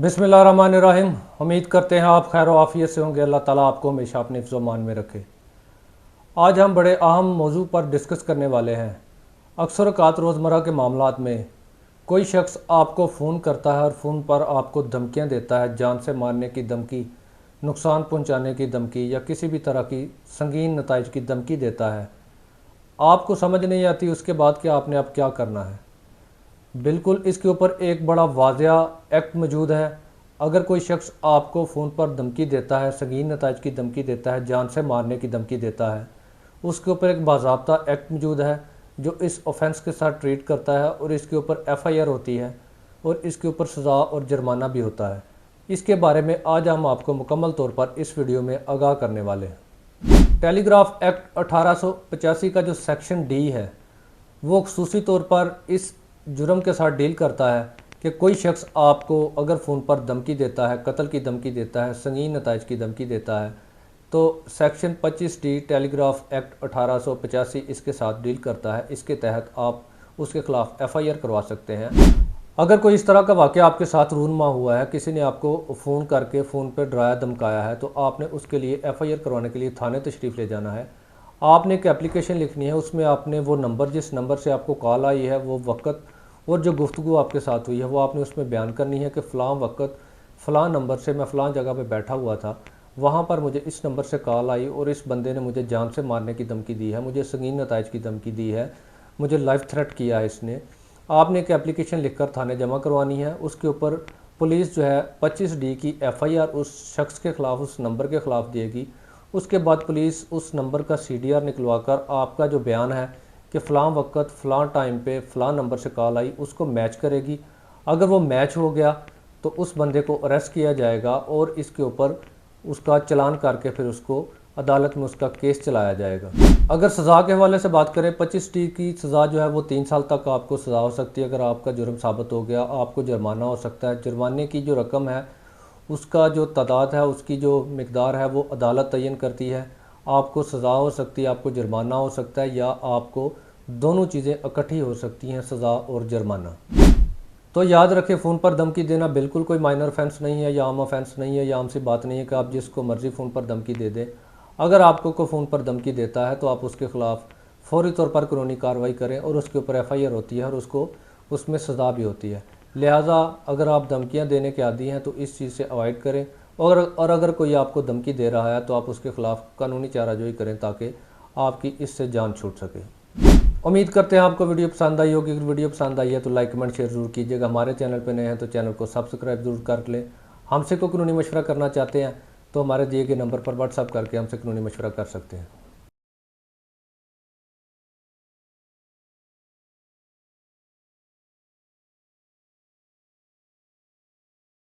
बिस्मिल्लाहिर्रहमानिर्रहीम। उम्मीद करते हैं आप खैर आफियत से होंगे। अल्लाह ताला आपको हमेशा अपने हिफ्ज़ मान में रखे। आज हम बड़े अहम मौजू पर डिस्कस करने वाले हैं। अक्सर औक़ात रोज़मर्रा के मामलात में कोई शख्स आपको फ़ोन करता है और फ़ोन पर आपको धमकियाँ देता है, जान से मारने की धमकी, नुकसान पहुँचाने की धमकी या किसी भी तरह की संगीन नताइज की धमकी देता है। आपको समझ नहीं आती उसके बाद कि आपने अब क्या करना है। बिल्कुल इसके ऊपर एक बड़ा वाज़ेह एक्ट मौजूद है। अगर कोई शख्स आपको फ़ोन पर धमकी देता है, संगीन नताइज की धमकी देता है, जान से मारने की धमकी देता है, उसके ऊपर एक बाज़ाब्ता एक्ट मौजूद है जो इस ऑफेंस के साथ ट्रीट करता है और इसके ऊपर FIR होती है और इसके ऊपर सज़ा और जुर्माना भी होता है। इसके बारे में आज हम आपको मुकम्मल तौर पर इस वीडियो में आगाह करने वाले हैं। टेलीग्राफ एक्ट 1885 का जो सेक्शन D है वो ख़ुसूसी तौर पर इस जुर्म के साथ डील करता है कि कोई शख्स आपको अगर फ़ोन पर धमकी देता है, कत्ल की धमकी देता है, संगीन नताइज की धमकी देता है, तो सेक्शन 25D टेलीग्राफ एक्ट 1885 इसके साथ डील करता है। इसके तहत आप उसके ख़िलाफ़ FIR करवा सकते हैं। अगर कोई इस तरह का वाक़या आपके साथ रूनमा हुआ है, किसी ने आपको फ़ोन करके फ़ोन पर डराया धमकाया है, तो आपने उसके लिए FIR करवाने के लिए थाने तशरीफ़ ले जाना है। आपने एक एप्लीकेशन लिखनी है, उसमें आपने वो नंबर, जिस नंबर से आपको कॉल आई है, वो वक़्त और जो गुफ्तगू आपके साथ हुई है वो आपने उसमें बयान करनी है कि फ़लाँ वक़्त फ़लाँ नंबर से मैं फ़लाँ जगह पे बैठा हुआ था, वहाँ पर मुझे इस नंबर से कॉल आई और इस बंदे ने मुझे जान से मारने की धमकी दी है, मुझे संगीन नताइज की धमकी दी है, मुझे लाइफ थ्रेट किया है इसने। आपने एक एप्लीकेशन लिखकर थाने जमा करवानी है। उसके ऊपर पुलिस जो है 25D की FIR उस शख्स के ख़िलाफ़, उस नंबर के ख़िलाफ़ देगी। उसके बाद पुलिस उस नंबर का CDR निकलवा कर आपका जो बयान है कि फ़लाँ वक़्त फ़लाँ टाइम पे फ़लाँ नंबर से कॉल आई, उसको मैच करेगी। अगर वो मैच हो गया तो उस बंदे को अरेस्ट किया जाएगा और इसके ऊपर उसका चालान करके फिर उसको अदालत में उसका केस चलाया जाएगा। अगर सज़ा के हवाले से बात करें, 25D की सज़ा जो है वो 3 साल तक आपको सज़ा हो सकती है। अगर आपका जुर्म साबित हो गया, आपको जुर्माना हो सकता है। जुर्माने की जो रकम है, उसका जो तादाद है, उसकी जो मिकदार है वो अदालत तयन करती है। आपको सज़ा हो सकती है, आपको जुर्माना हो सकता है, या आपको दोनों चीज़ें इकट्ठी हो सकती हैं, सज़ा और जुर्माना। तो याद रखें, फ़ोन पर धमकी देना बिल्कुल कोई माइनर ऑफेंस नहीं है या आम ऑफेंस नहीं है, या आम सी बात नहीं है कि आप जिसको मर्ज़ी फ़ोन पर धमकी दे दें। अगर आपको कोई फ़ोन पर धमकी देता है तो आप उसके ख़िलाफ़ फ़ौरी तौर पर कानूनी कार्रवाई करें और उसके ऊपर FIR होती है और उसको उसमें सज़ा भी होती है। लिहाजा अगर आप धमकियाँ देने के आदी हैं तो इस चीज़ से अवॉइड करें, और अगर कोई आपको धमकी दे रहा है तो आप उसके ख़िलाफ़ कानूनी चाराजोई करें ताकि आपकी इससे जान छूट सके। उम्मीद करते हैं आपको वीडियो पसंद आई होगी। अगर वीडियो पसंद आई है तो लाइक कमेंट शेयर ज़रूर कीजिएगा। हमारे चैनल पर नए हैं तो चैनल को सब्सक्राइब ज़रूर कर लें। हमसे कोई कानूनी मशवरा करना चाहते हैं तो हमारे दिए गए नंबर पर व्हाट्सअप करके हमसे कानूनी मशवरा कर सकते हैं।